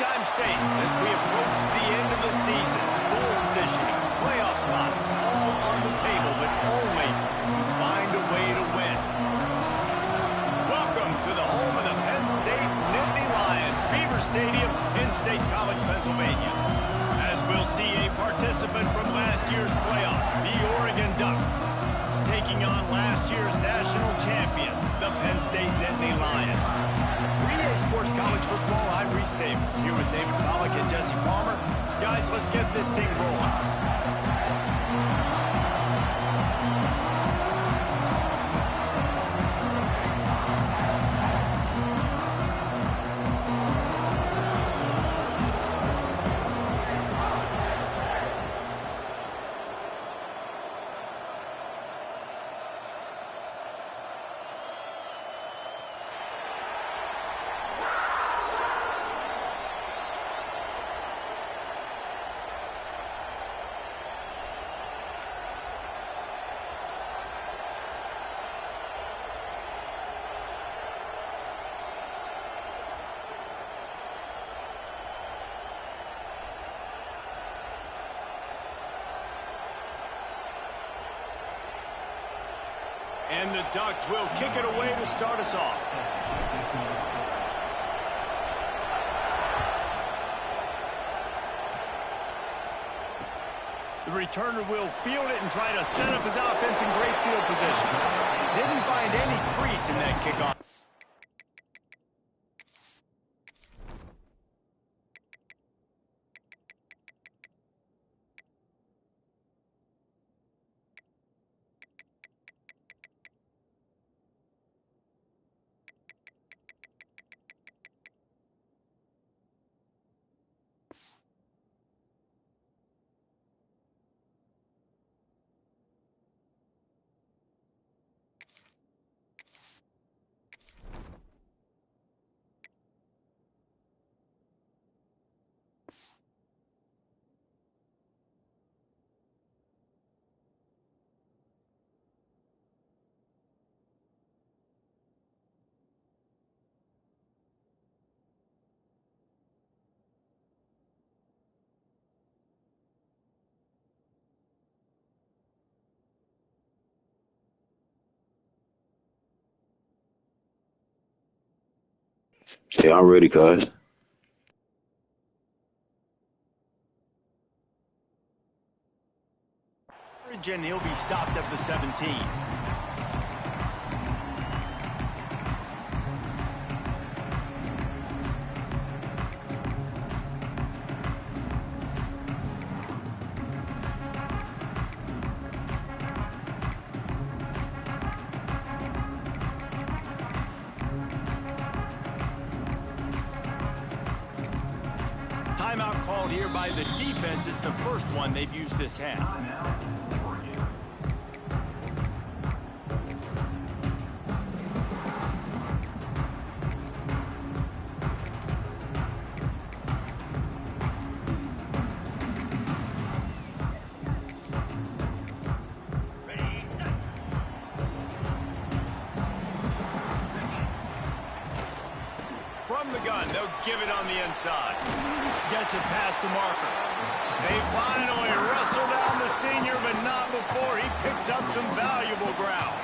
time states as we approach the end of the season. Goal positioning, playoff spots, all on the table, but only if you find a way to win. Welcome to the home of the Penn State Nittany Lions, Beaver Stadium in State College, Pennsylvania. As we'll see a participant from last year's playoff, the Oregon Ducks, taking on last year's national champion, the Penn State Nittany Lions. 3A Sports College Football, I'm Reese Davis, here with David Pollack and Jesse Palmer. Guys, let's get this thing rolling. And the Ducks will kick it away to start us off. The returner will field it and try to set up his offense in great field position. Didn't find any crease in that kickoff. Yeah, I'm ready, cuz. And he'll be stopped at the 17. Timeout called here by the defense. It's the first one they've used this half. From the gun, they'll give it on the inside. Gets it past the marker. They finally wrestle down the senior, but not before he picks up some valuable ground.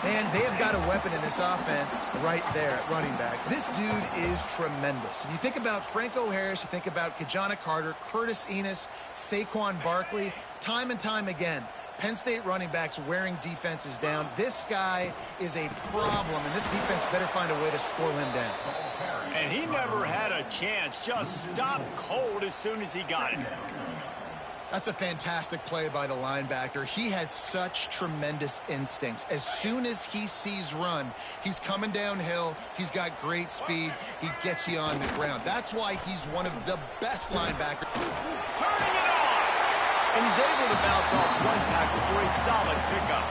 And they have got a weapon in this offense right there at running back. This dude is tremendous. And you think about Franco Harris, you think about Kajana Carter, Curtis Enos, Saquon Barkley, time and time again. Penn State running backs wearing defenses down. This guy is a problem, and this defense better find a way to slow him down. And he never had a chance. Just stopped cold as soon as he got it. That's a fantastic play by the linebacker. He has such tremendous instincts. As soon as he sees run, he's coming downhill. He's got great speed. He gets you on the ground. That's why he's one of the best linebackers. Turning it on! And he's able to bounce off one tackle for a solid pickup.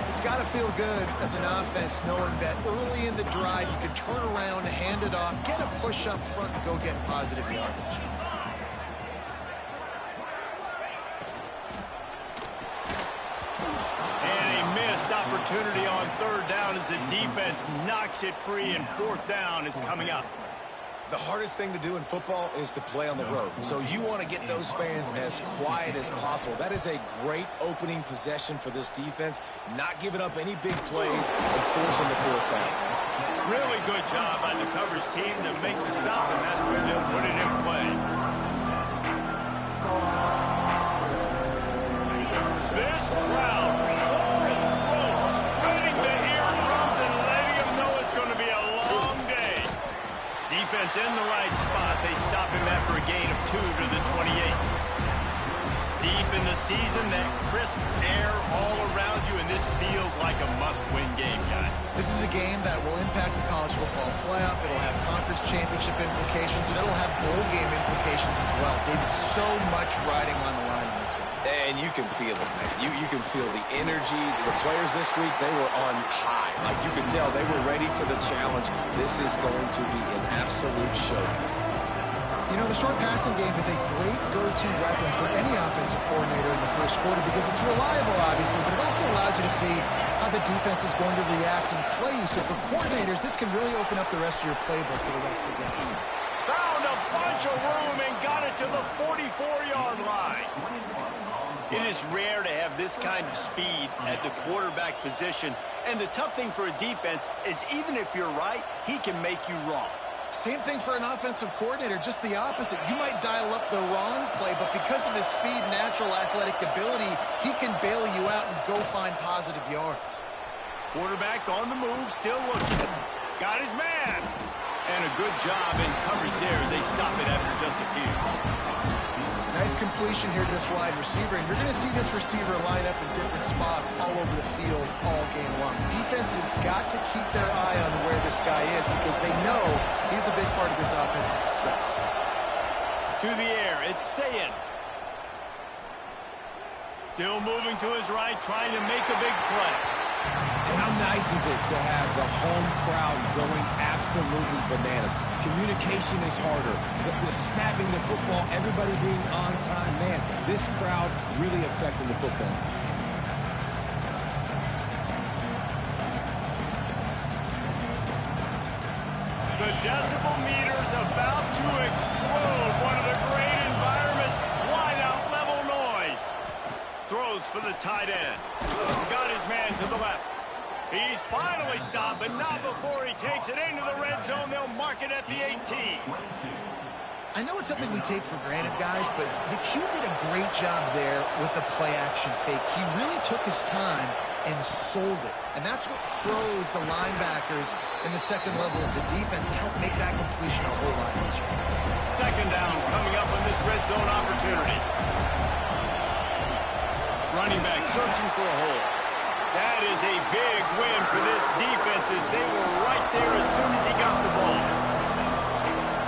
It's got to feel good as an offense knowing that early in the drive you can turn around, hand it off, get a push up front, and go get positive yardage. Opportunity on third down as the defense knocks it free, and fourth down is coming up. The hardest thing to do in football is to play on the road. So you want to get those fans as quiet as possible. That is a great opening possession for this defense. Not giving up any big plays and forcing the fourth down. Really good job by the coverage team to make the stop, and that's where they'll put it in play. This crowd, full throat, spreading the eardrums and letting them know it's going to be a long day. Defense in the right spot. They stop him after a gain of 2 to the 28. Deep in the season, that crisp air all around you, and this feels like a must-win game, guys. This is a game that will impact the college football playoff. It'll have conference championship implications, and it'll have bowl game implications as well. David, so much riding on the line in this one. And you can feel it, man. You can feel the energy. The players this week, they were on high. Like you could tell, they were ready for the challenge. This is going to be an absolute showdown. You know, the short passing game is a great go-to weapon for any offensive coordinator in the first quarter because it's reliable, obviously, but it also allows you to see how the defense is going to react and play you. So for coordinators, this can really open up the rest of your playbook for the rest of the game. Found a bunch of room and got it to the 44-yard line. It is rare to have this kind of speed at the quarterback position, and the tough thing for a defense is even if you're right, he can make you wrong. Same thing for an offensive coordinator, just the opposite. You might dial up the wrong play, but because of his speed, natural athletic ability, he can bail you out and go find positive yards. Quarterback on the move, still looking. Got his man. And a good job in coverage there as they stop it after just a few. Nice completion here to this wide receiver, and you're going to see this receiver line up in different spots all over the field all game long. Defense has got to keep their eye on where this guy is because they know he's a big part of this offense's success. To the air, it's Sayin. Still moving to his right, trying to make a big play. And how nice is it to have the home crowd going absolutely bananas? Communication is harder. The snapping the football, everybody being on time. Man, this crowd really affecting the football. The decibel meter's about to explode. One of the great environments. Wide out level noise. Throws for the tight end. Got his man to the left. He's finally stopped, but not before he takes it into the red zone. They'll mark it at the 18. I know it's something we take for granted, guys, but the Q did a great job there with the play-action fake. He really took his time and sold it. And that's what froze the linebackers in the second level of the defense to help make that completion a whole lot easier. Second down coming up on this red zone opportunity. Running back searching for a hole. That is a big win for this defense as they were right there as soon as he got the ball.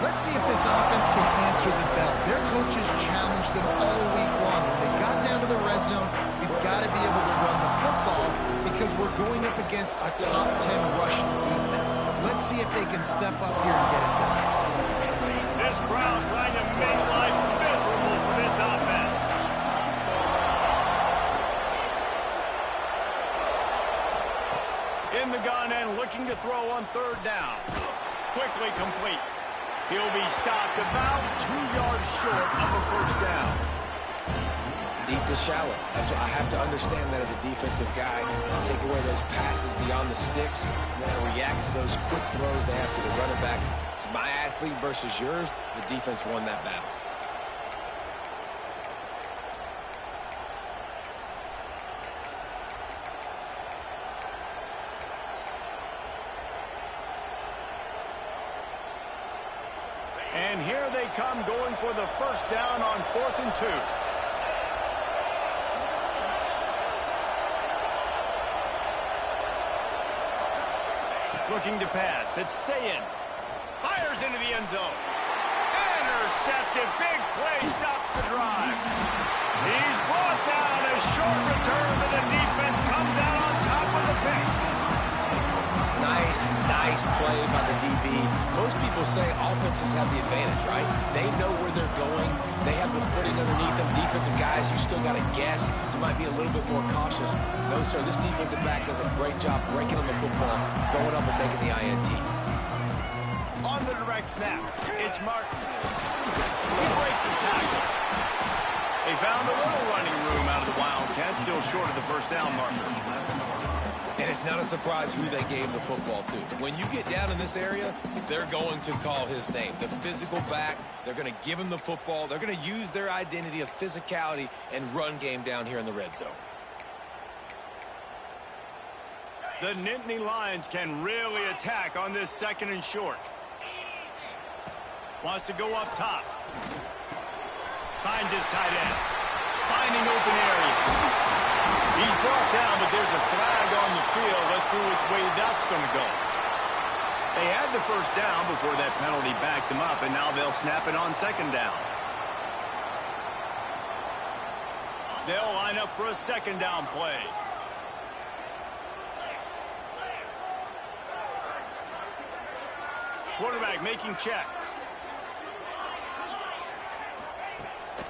Let's see if this offense can answer the bell. Their coaches challenged them all week long. When they got down to the red zone, we've got to be able to run the football because we're going up against a top 10 rushing defense. Let's see if they can step up here and get it done. This crowd trying to make life miserable for this offense. In the gun and looking to throw on third down. Quickly complete. He'll be stopped about 2 yards short of a first down. Deep to shallow. That's what I have to understand that as a defensive guy. Take away those passes beyond the sticks, and then react to those quick throws they have to the running back. It's my athlete versus yours. The defense won that battle. And here they come going for the first down on 4th and 2. Looking to pass. It's Sayin. Fires into the end zone. Intercepted. Big play. Stops the drive. He's brought down. A short return to the defense. Comes out on top of the pick. Nice play by the DB. Most people say offenses have the advantage, right? They know where they're going. They have the footing underneath them. Defensive guys, you still got to guess. You might be a little bit more cautious. No, sir, this defensive back does a great job breaking on the football, going up and making the INT. On the direct correct snap. It's Martin. He breaks the tackle. They found a little running room out of the Wildcats, still short of the first down marker. And it's not a surprise who they gave the football to. When you get down in this area, they're going to call his name. The physical back, they're going to give him the football. They're going to use their identity of physicality and run game down here in the red zone. The Nittany Lions can really attack on this 2nd and short. Wants to go up top. Finds his tight end. Finding open areas. He's brought down, but there's a flag on the field. Let's see which way that's going to go. They had the first down before that penalty backed them up, and now they'll snap it on 2nd down. They'll line up for a 2nd down play. Quarterback making checks.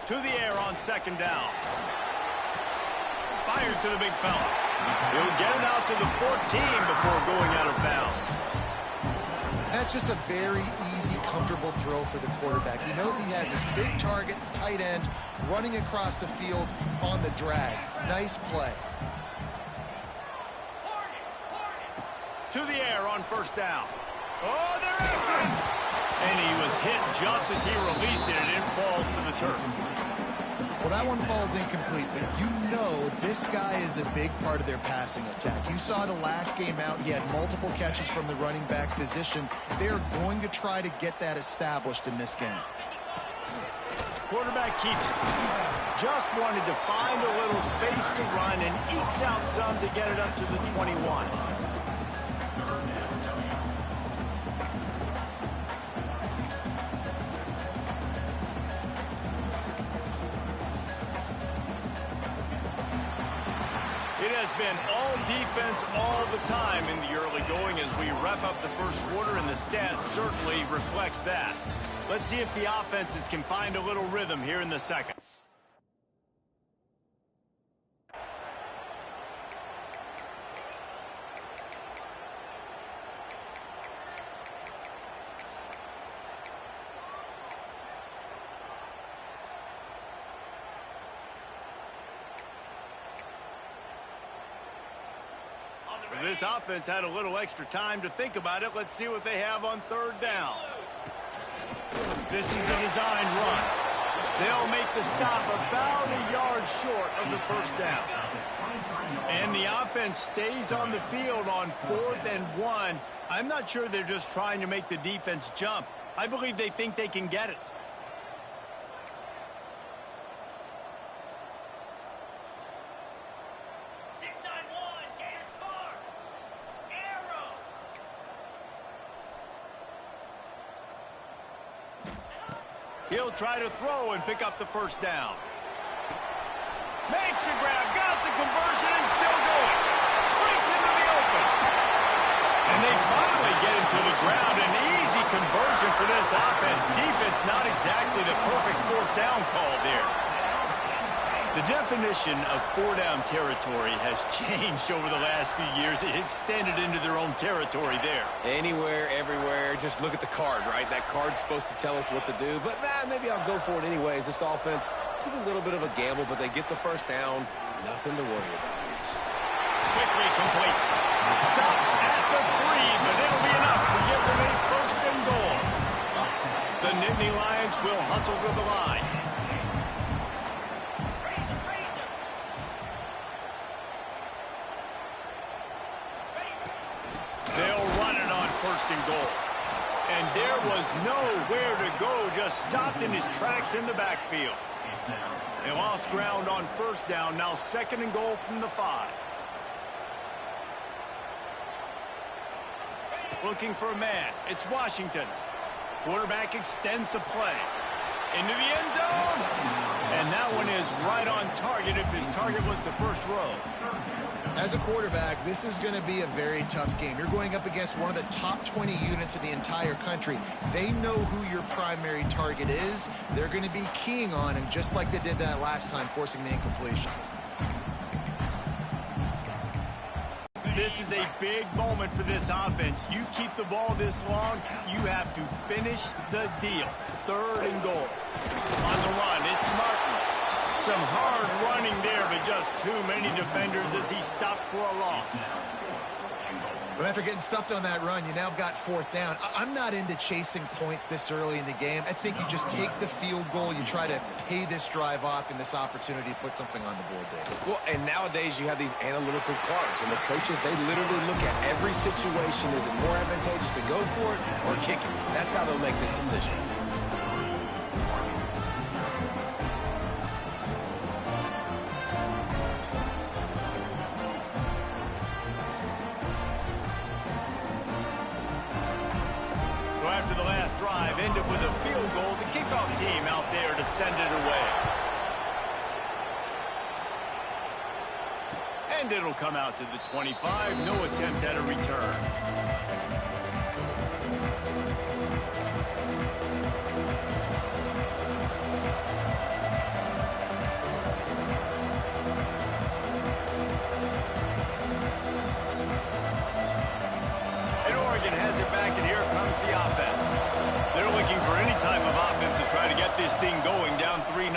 To the air on 2nd down. Fires to the big fella. He'll get it out to the 14 before going out of bounds. That's just a very easy, comfortable throw for the quarterback. He knows he has his big target, the tight end, running across the field on the drag. Nice play. To the air on 1st down. Oh, they're after him! And he was hit just as he released it, and it falls to the turf. Well, that one falls incomplete, but you know this guy is a big part of their passing attack. You saw the last game out, he had multiple catches from the running back position. They're going to try to get that established in this game. Quarterback keeps it. Just wanted to find a little space to run and ekes out some to get it up to the 21. It has been all defense all the time in the early going as we wrap up the first quarter, and the stats certainly reflect that. Let's see if the offenses can find a little rhythm here in the 2nd. This offense had a little extra time to think about it. Let's see what they have on 3rd down. This is a designed run. They'll make the stop about a yard short of the 1st down. And the offense stays on the field on 4th and 1. I'm not sure they're just trying to make the defense jump. I believe they think they can get it. He'll try to throw and pick up the 1st down. Makes the grab, got the conversion, and still going. Breaks into the open. And they finally get him to the ground. An easy conversion for this offense. Defense not exactly the perfect 4th down call there. The definition of 4-down territory has changed over the last few years. It extended into their own territory there. Anywhere, everywhere, just look at the card, right? That card's supposed to tell us what to do, but maybe I'll go for it anyways. This offense took a little bit of a gamble, but they get the 1st down. Nothing to worry about, Reese. Quickly complete. Stop at the 3, but it'll be enough to give them a 1st and goal. The Nittany Lions will hustle to the line. They'll run it on 1st and goal. And there was nowhere to go, just stopped in his tracks in the backfield. They lost ground on 1st down, now 2nd and goal from the 5. Looking for a man, it's Washington. Quarterback extends the play. Into the end zone. And that one is right on target if his target was the 1st row. As a quarterback, this is going to be a very tough game. You're going up against one of the top 20 units in the entire country. They know who your primary target is. They're going to be keying on him, just like they did that last time, forcing the incompletion. This This is a big moment for this offense. You keep the ball this long, you have to finish the deal. 3rd and goal. On the run, it's Martin. Some hard running there, but just too many defenders as he stopped for a loss. But after getting stuffed on that run, you now have got 4th down. I'm not into chasing points this early in the game. I think you just take the field goal. You try to pay this drive off in this opportunity to put something on the board there. Well, and nowadays you have these analytical cards, and the coaches, they literally look at every situation. Is it more advantageous to go for it or kick it? That's how they'll make this decision. After the last drive ended with a field goal, the kickoff team out there to send it away. And it'll come out to the 25. No attempt at a return. Has it back, and here comes the offense. They're looking for any type of offense to try to get this thing going, down 3-0.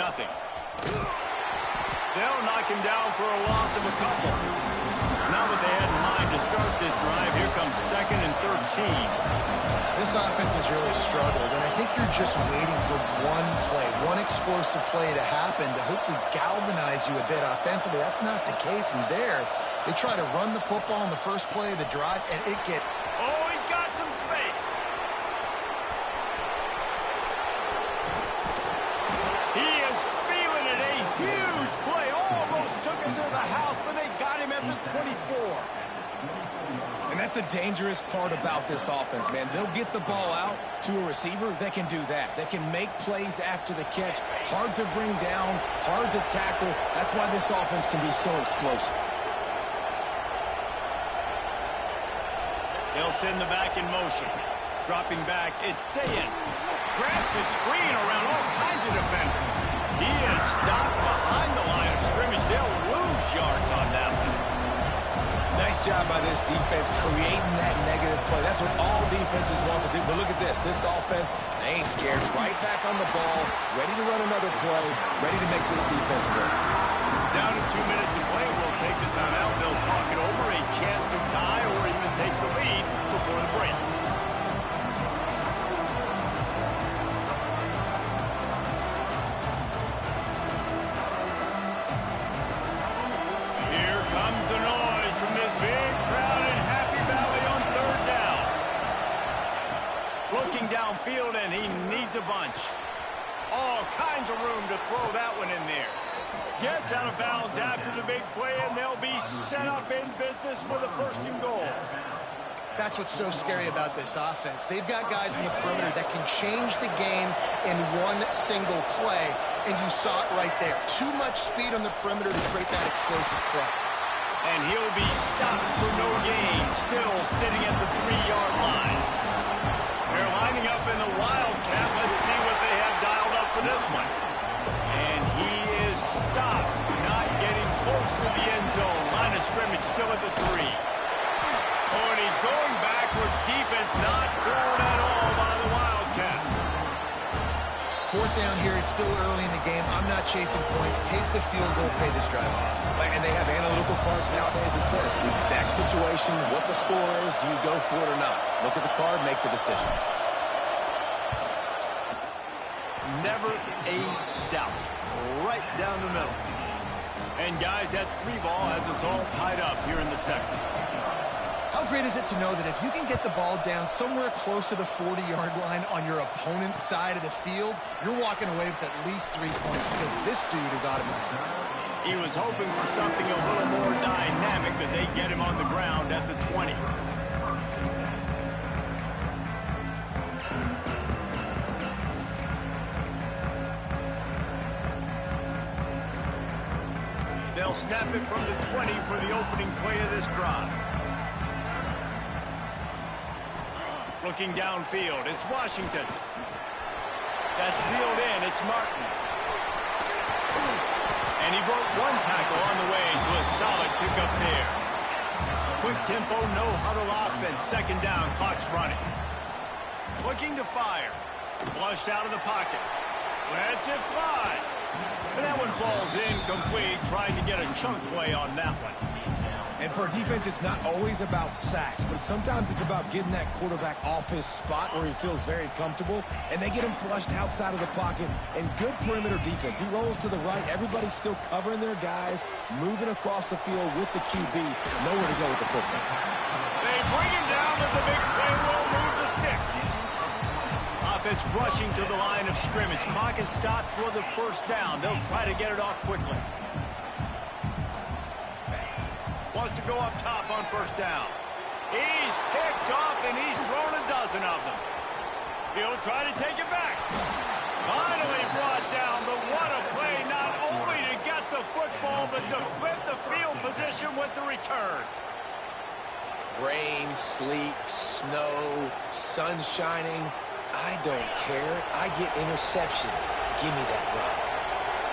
They'll knock him down for a loss of a couple. Not what they had in mind to start this drive. Here comes 2nd and 13. This offense has really struggled, and I think you're just waiting for one play, one explosive play to happen to hopefully galvanize you a bit offensively. That's not the case, and there, they try to run the football in the first play of the drive, and it gets... Oh, he's got some space. He is feeling it. A huge play. Almost took him to the house, but they got him at the 24. And that's the dangerous part about this offense, man. They'll get the ball out to a receiver. They can do that. They can make plays after the catch. Hard to bring down, hard to tackle. That's why this offense can be so explosive. They'll send the back in motion. Dropping back, it's Sayin. Grabs the screen around all kinds of defenders. He is stopped behind the line of scrimmage. They'll lose yards on that one. Nice job by this defense creating that negative play. That's what all defenses want to do. But look at this. This offense, they ain't scared. Right back on the ball, ready to run another play, ready to make this defense work. Down to 2 minutes to play. We'll take the timeout. They'll talk it over. A chance to tie or even take the lead before the break. Here comes the noise from this big crowd in Happy Valley on 3rd down. Looking downfield, and he needs a bunch. All kinds of room to throw that one in there. Gets out of bounds after the big play, and they'll be set up in business with a 1st and goal. That's what's so scary about this offense. They've got guys in the perimeter that can change the game in one single play, and you saw it right there. Too much speed on the perimeter to create that explosive play. And he'll be stopped for no gain, still sitting at the 3-yard line. They're lining up in the Wildcat. Let's see what they have dialed up for this one. And he is stopped, not getting close to the end zone. Line of scrimmage still at the 3. Oh, and he's going backwards. Defense not fooled at all by the Wildcat. 4th down here. It's still early in the game. I'm not chasing points. Take the field goal, pay this drive off. And they have analytical cards nowadays that says the exact situation, what the score is, do you go for it or not? Look at the card, make the decision. Never a doubt. Right down the middle. And guys, that 3 ball has us all tied up here in the 2nd. How great is it to know that if you can get the ball down somewhere close to the 40-yard line on your opponent's side of the field, you're walking away with at least 3 points because this dude is automatic. He was hoping for something a little more dynamic, but they get him on the ground at the 20. They'll snap it from the 20 for the opening play of this drive. Looking downfield, it's Washington. That's reeled in, it's Martin. And he broke one tackle on the way to a solid pickup there. quick tempo, no huddle offense. Second down, clock's running. Looking to fire. Flushed out of the pocket. Lets it fly. And that one falls incomplete, trying to get a chunk play on that one. And for a defense, it's not always about sacks, but sometimes it's about getting that quarterback off his spot where he feels very comfortable, and they get him flushed outside of the pocket, and good perimeter defense. He rolls to the right. Everybody's still covering their guys, moving across the field with the QB. Nowhere to go with the football. They bring him down with the big play. Will move the sticks. Offense rushing to the line of scrimmage. Clock is stopped for the first down. They'll try to get it off quickly. Wants to go up top on first down. He's picked off, and he's thrown a dozen of them. He'll try to take it back. Finally brought down, but what a play, not only to get the football, but to flip the field position with the return. Rain, sleet, snow, sun shining. I don't care. I get interceptions. Give me that rock.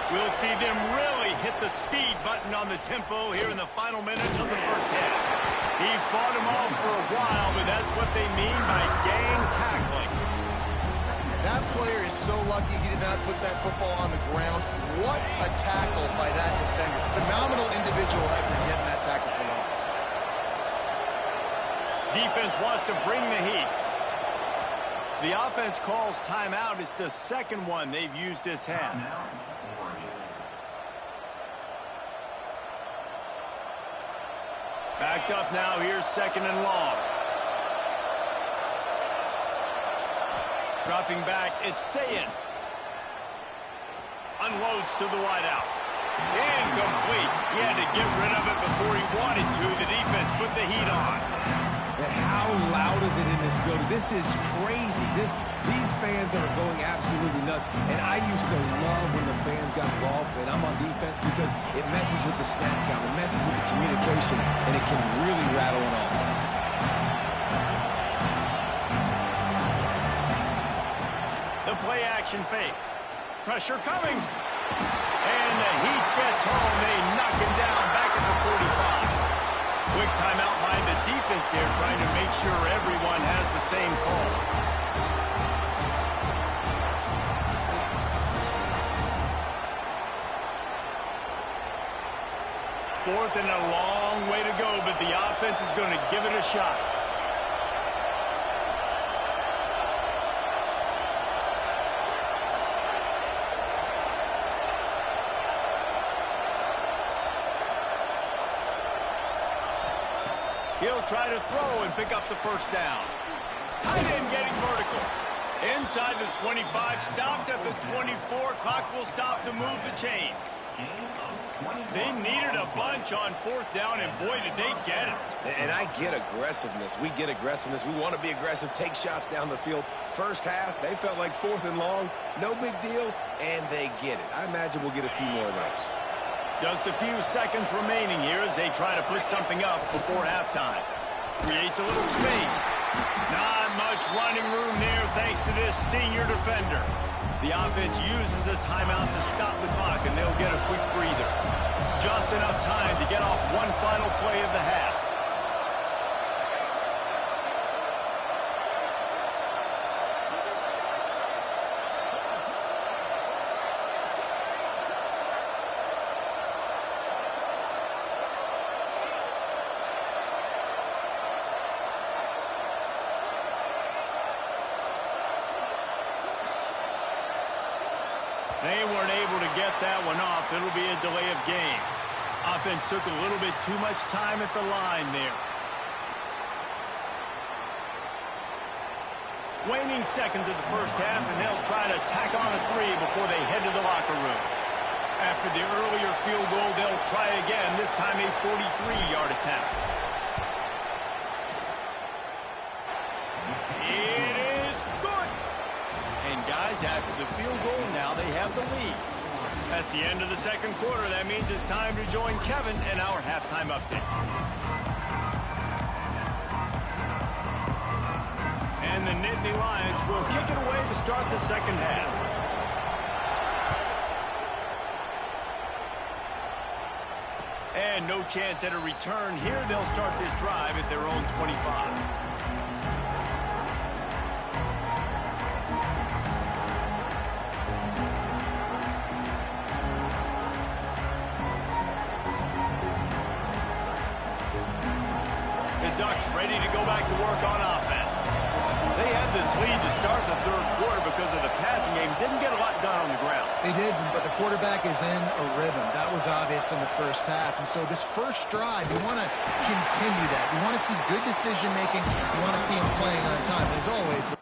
We'll see them really hit the speed button on the tempo here in the final minutes of the first half. He fought him off for a while, but that's what they mean by gang tackling. That player is so lucky he did not put that football on the ground. What a tackle by that defender. Phenomenal individual effort getting that tackle for loss. Defense wants to bring the heat. The offense calls timeout. It's the second one they've used this half. Backed up now. Here's second and long. Dropping back, it's Sayin. Unloads to the wideout. Incomplete. He had to get rid of it before he wanted to. The defense put the heat on. And how loud is it in this building? This is crazy. These fans are going absolutely nuts. And I used to love when the fans got involved, and I'm on defense, because it messes with the snap count. It messes with the communication, and it can really rattle an offense. The play action fake. Pressure coming. And the heat gets home. They knock him down back at the 45. Quick timeout by the defense there, trying to make sure everyone has the same call. Fourth and a long way to go, but the offense is going to give it a shot. He'll try to throw and pick up the first down. Tight end getting vertical. Inside the 25, stopped at the 24. Clock will stop to move the chains. They needed a bunch on fourth down, and boy, did they get it. And I get aggressiveness. We get aggressiveness. We want to be aggressive, take shots down the field. First half, they felt like fourth and long. No big deal, and they get it. I imagine we'll get a few more of those. Just a few seconds remaining here as they try to put something up before halftime. Creates a little space. Not much running room there thanks to this senior defender. The offense uses a timeout to stop the clock, and they'll get a quick breather. Just enough time to get off one final play of the half. They weren't able to get that one off. It'll be a delay of game. Offense took a little bit too much time at the line there. Waning seconds of the first half, and they'll try to tack on a three before they head to the locker room. After the earlier field goal, they'll try again, this time a 43-yard attempt. It is good. And guys, after the field goal, now they have the lead. That's the end of the second quarter. That means it's time to join Kevin in our halftime update. And the Nittany Lions will kick it away to start the second half. And And no chance at a return here. They'll start this drive at their own 25. Ducks ready to go back to work on offense. They had this lead to start the third quarter because of the passing game. Didn't get a lot done on the ground. They did, but the quarterback is in a rhythm. That was obvious in the first half. And so this first drive, you want to continue that. You want to see good decision-making. You want to see him playing on time. As always,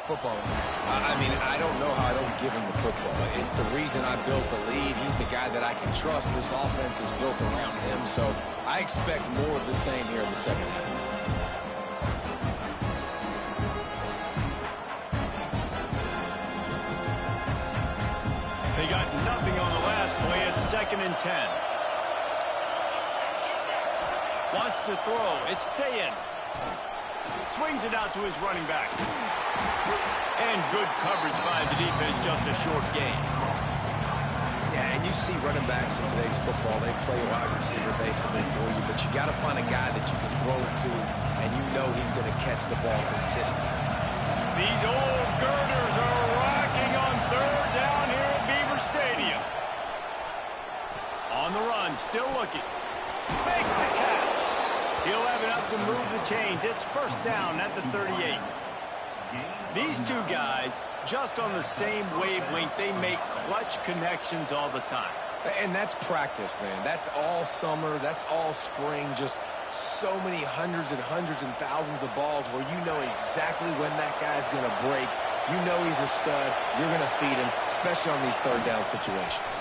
football. I mean, I don't know how I don't give him the football. It's the reason I built the lead. He's the guy that I can trust. This offense is built around him, so I expect more of the same here in the second half. They got nothing on the last play. It's 2nd and 10. Wants to throw. It's Sayin. Swings it out to his running back. And good coverage by the defense, just a short gain. Yeah, and you see running backs in today's football, they play wide receiver basically for you, but you got to find a guy that you can throw it to, and you know he's going to catch the ball consistently. These old girders are rocking on 3rd down here at Beaver Stadium. On the run, still looking. Makes the catch. He'll have enough to move the chains. It's 1st down at the 38. These two guys, just on the same wavelength, they make clutch connections all the time. And that's practice, man. That's all summer. That's all spring. Just so many hundreds and thousands of balls where you know exactly when that guy's going to break. You know he's a stud. You're going to feed him, especially on these 3rd down situations.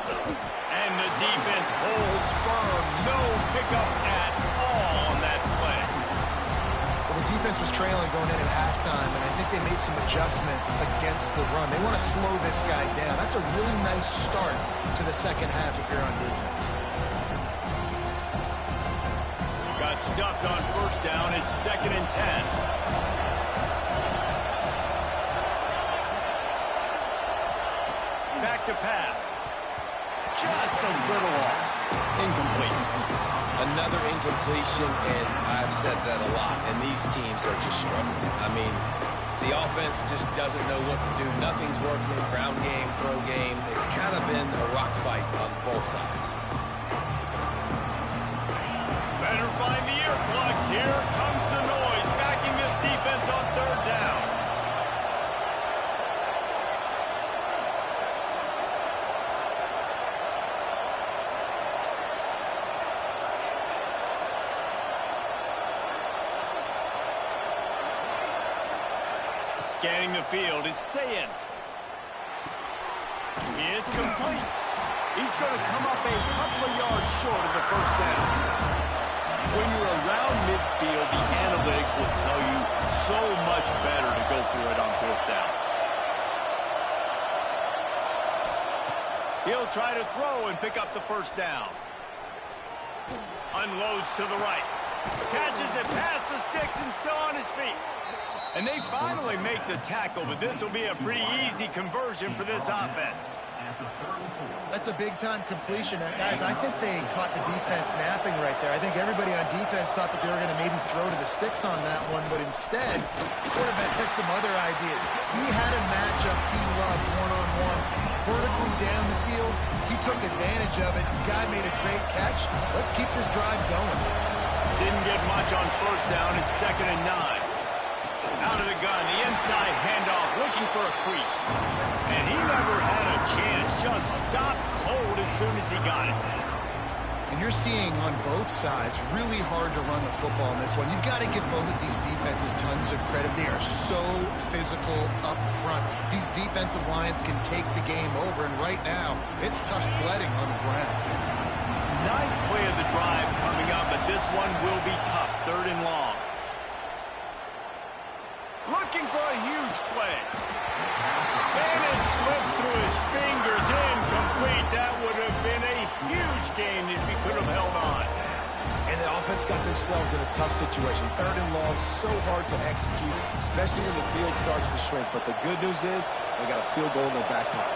And the defense holds firm. No pickup at all on that play. Well, the defense was trailing going in at halftime, and I think they made some adjustments against the run. They want to slow this guy down. That's a really nice start to the second half if you're on defense. Got stuffed on 1st down. It's 2nd and 10. Back to pass. Just a little off. Incomplete. Another incompletion, and I've said that a lot, and these teams are just struggling. I mean, the offense just doesn't know what to do. Nothing's working. Ground game, throw game. It's kind of been a rock fight on both sides. Better find the earplugs. Here comes the noise, backing this defense on 3rd down. Scanning the field, it's Sayin. It's complete. He's going to come up a couple of yards short of the 1st down. When you're around midfield, the analytics will tell you so much better to go for it on 4th down. He'll try to throw and pick up the 1st down. Unloads to the right. Catches it past the sticks and still on his feet. And they finally make the tackle, but this will be a pretty easy conversion for this offense. That's a big-time completion. Guys, I think they caught the defense napping right there. I think everybody on defense thought that they were going to maybe throw to the sticks on that one, but instead, the quarterback had some other ideas. He had a matchup he loved, one-on-one, vertically down the field. He took advantage of it. This guy made a great catch. Let's keep this drive going. Didn't get much on 1st down. It's 2nd and 9. Out of the gun, the inside handoff, looking for a crease. And he never had a chance, just stopped cold as soon as he got it. And you're seeing on both sides really hard to run the football in this one. You've got to give both of these defenses tons of credit. They are so physical up front. These defensive lines can take the game over, and right now, it's tough sledding on the ground. Ninth play of the drive coming up, but this one will be tough. 3rd and long. Looking for a huge play. And it slips through his fingers. Incomplete. That would have been a huge gain if he could have held on. And the offense got themselves in a tough situation. 3rd and long, so hard to execute, especially when the field starts to shrink. But the good news is they got a field goal in their back pocket.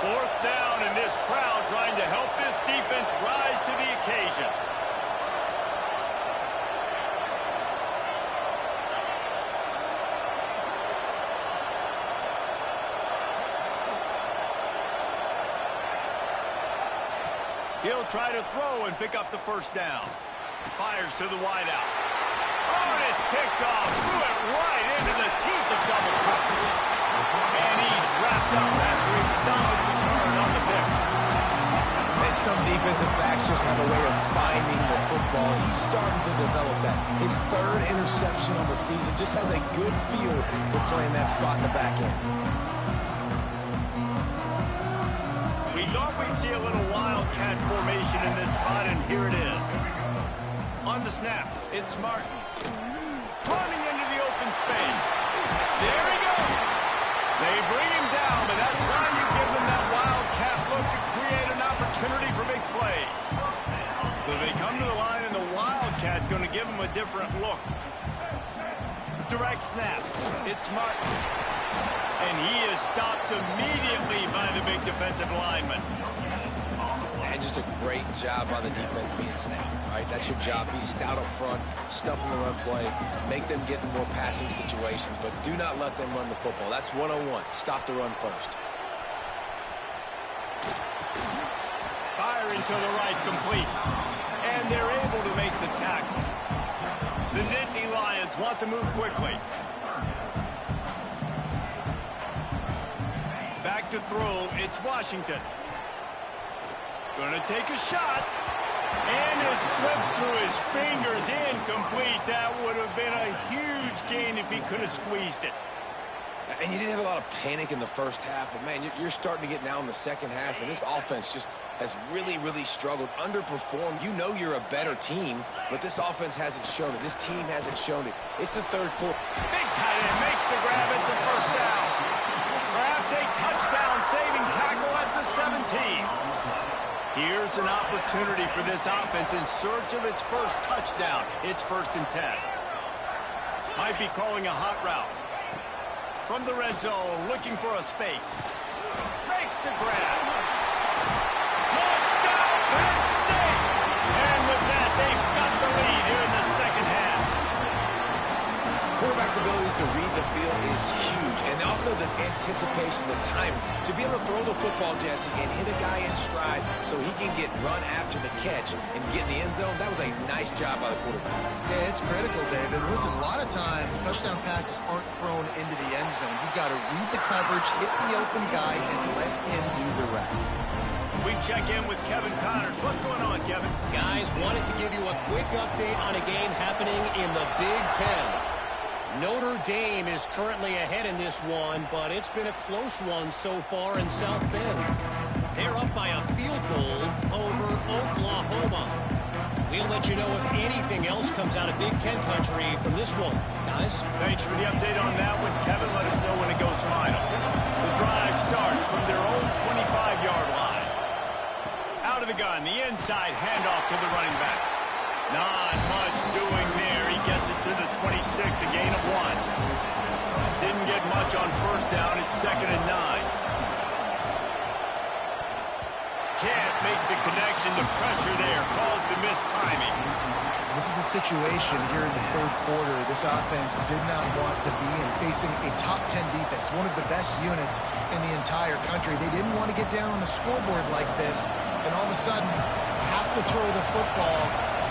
4th down, and this crowd trying to help this defense rise to the occasion. He'll try to throw and pick up the 1st down. Fires to the wideout. Oh, and it's picked off. Threw it right into the teeth of double coverage. And he's wrapped up after a solid return on the pick. And some defensive backs just have a way of finding the football. He's starting to develop that. His 3rd interception on the season just has a good feel for playing that spot in the back end. We thought we'd see a little wildcat formation in this spot, and here it is. On the snap, it's Martin. Running into the open space. There he goes. They bring him down, but that's why you give them that wildcat look to create an opportunity for big plays. So they come to the line, and the wildcat going to give them a different look. Direct snap. It's Martin. And he is stopped immediately by the big defensive lineman. And just a great job on the defense being snapped, right? That's your job. Be stout up front, stuff in the run play, make them get in more passing situations, but do not let them run the football. That's 101. Stop the run first. Firing to the right, complete. And they're able to make the tackle. The Nittany Lions want to move quickly. Back to throw, it's Washington. Gonna take a shot. And it slips through his fingers, incomplete. That would have been a huge gain if he could have squeezed it. And you didn't have a lot of panic in the first half, but man, you're starting to get now in the second half, and this offense just has really, really struggled, underperformed. You know you're a better team, but this offense hasn't shown it. This team hasn't shown it. It's the 3rd quarter. Big tight end makes the grab. It's a 1st down. Perhaps a touchdown-saving tackle at the 17. Here's an opportunity for this offense in search of its 1st touchdown. It's 1st and 10. Might be calling a hot route. From the red zone, looking for a space. Makes the grab. Touchdown, Penn State! And with that, they've got the lead here in the second half. Quarterback's abilities to read the field is huge, and also the anticipation, the time to be able to throw the football, Jesse, and hit a guy in stride so he can get run after the catch and get in the end zone. That was a nice job by the quarterback. Yeah, it's critical, David. Listen, a lot of times touchdown passes aren't thrown into the end zone. You've got to read the coverage, hit the open guy, and let him do the rest. We check in with Kevin Connors. What's going on, Kevin? Guys, wanted to give you a quick update on a game happening in the Big Ten. Notre Dame is currently ahead in this one, but it's been a close one so far in South Bend. They're up by a field goal over Oklahoma. We'll let you know if anything else comes out of Big Ten country from this one. Guys? Thanks for the update on that one, Kevin. Let us know when it goes final. The drive starts from their own 25-yard line. Out of the gun, the inside handoff to the running back. Not much doing there. He gets it to the 26, a gain of 1. Didn't get much on 1st down. It's 2nd and 9. Can't make the connection. The pressure there caused the missed timing. This is a situation here in the 3rd quarter this offense did not want to be in, facing a top 10 defense, one of the best units in the entire country. They didn't want to get down on the scoreboard like this, and all of a sudden have to throw the football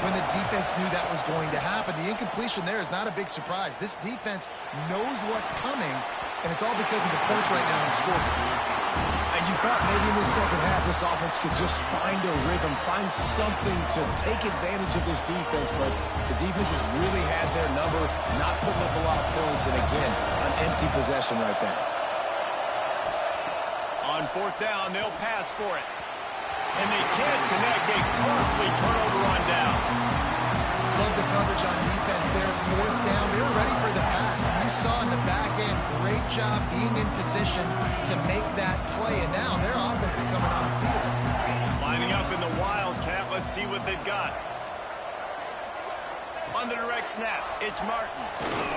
when the defense knew that was going to happen. The incompletion there is not a big surprise. This defense knows what's coming, and it's all because of the points right now in the scoreboard. And And you thought maybe in the second half this offense could just find a rhythm, find something to take advantage of this defense, but the defense has really had their number, not putting up a lot of points, and again, an empty possession right there. On fourth down, they'll pass for it. And they can't connect a costly turnover on downs. Love the coverage on defense there. Fourth down, they were ready for the pass. You saw in the back end, great job being in position to make that play. And now their offense is coming on the field. Lining up in the Wildcat, let's see what they've got. On the direct snap, it's Martin.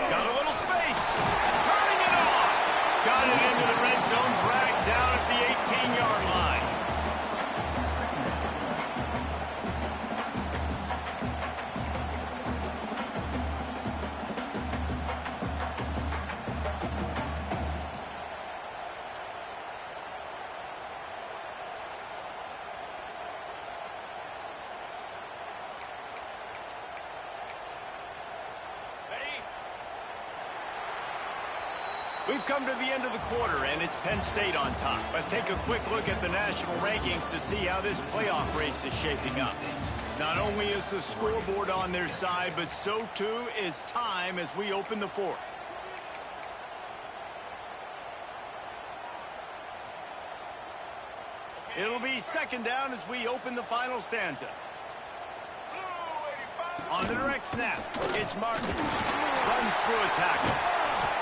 Got a little space. Turning it off. Got it into the red zone, dragged down at the 18-yard line. We've come to the end of the quarter, and it's Penn State on top. Let's take a quick look at the national rankings to see how this playoff race is shaping up. Not only is the scoreboard on their side, but so too is time as we open the fourth. It'll be second down as we open the final stanza. On the direct snap, it's Martin. Runs through a tackle.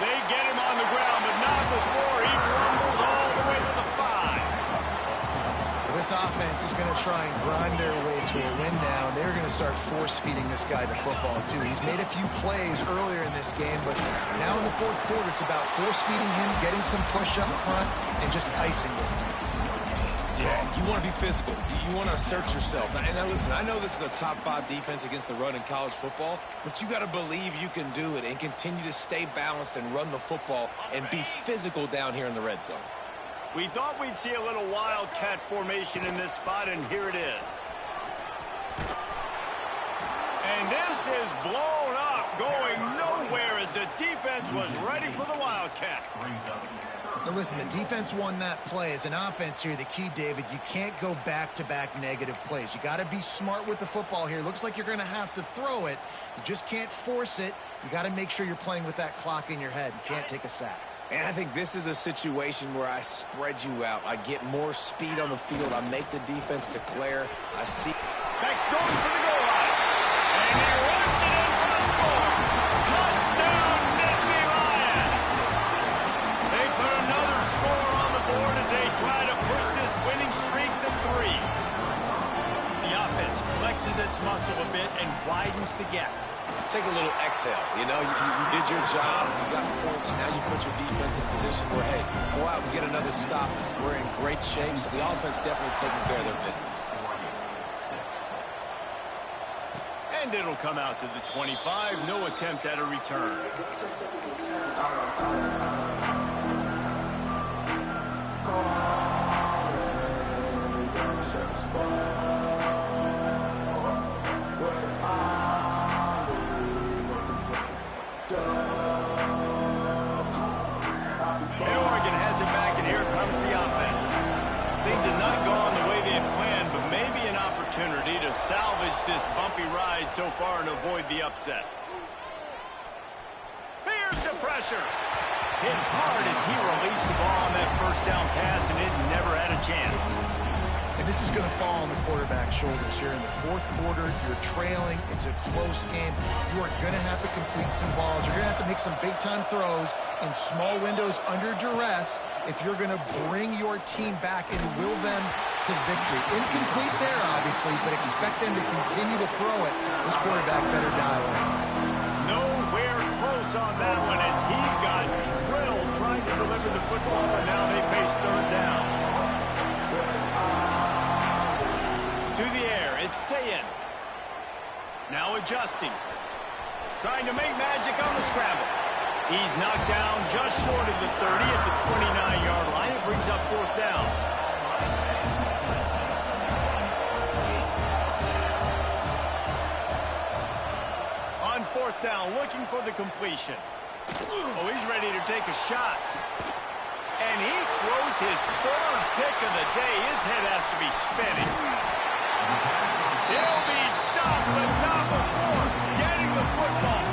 They get him on the ground, but not before he rumbles all the way to the 5. This offense is going to try and grind their way to a win now, and they're going to start force-feeding this guy the football, too. He's made a few plays earlier in this game, but now in the fourth quarter, it's about force-feeding him, getting some push up front, and just icing this thing. Yeah, you want to be physical. You want to assert yourself. And now listen, I know this is a top-5 defense against the run in college football, but you got to believe you can do it and continue to stay balanced and run the football and be physical down here in the red zone. We thought we'd see a little Wildcat formation in this spot, and here it is. And this is blown up, going nowhere as the defense was ready for the Wildcat. Now listen, the defense won that play. As an offense here, the key, David, you can't go back-to-back negative plays. You got to be smart with the football here. Looks like you're going to have to throw it. You just can't force it. You got to make sure you're playing with that clock in your head. You can't take a sack. And I think this is a situation where I spread you out. I get more speed on the field. I make the defense declare. I see. Beck's going for the goal line. And he runs it in for the score. Touchdown, Nittany Lions. They put another score on the board as they try to push this winning streak to 3. The offense flexes its muscle a bit and widens the gap. Take a little exhale. You know, you did your job. You got points. Now you put your defense in position where, hey, go out and get another stop. We're in great shape. So the offense definitely taking care of their business. And it'll come out to the 25. No attempt at a return. And Oregon has it back, and here comes the offense. Things have not gone the way they had planned, but maybe an opportunity to salvage this bumpy ride so far and avoid the upset. Here's the pressure. Hit hard as he released the ball on that first down pass, and it never had a chance. And this is going to fall on the quarterback's shoulders here in the fourth quarter. You're trailing. It's a close game. You are going to have to complete some balls. You're going to have to make some big-time throws in small windows under duress if you're going to bring your team back and will them to victory. Incomplete there, obviously, but expect them to continue to throw it. This quarterback better dial in. Nowhere close on that one as he got drilled trying to deliver the football, and now they face third down. To the air, it's Sayin. Now adjusting. Trying to make magic on the scramble. He's knocked down just short of the 30 at the 29-yard line. It brings up fourth down. On fourth down, looking for the completion. Oh, he's ready to take a shot. And he throws his third pick of the day. His head has to be spinning. He'll be stopped, but not before getting the football.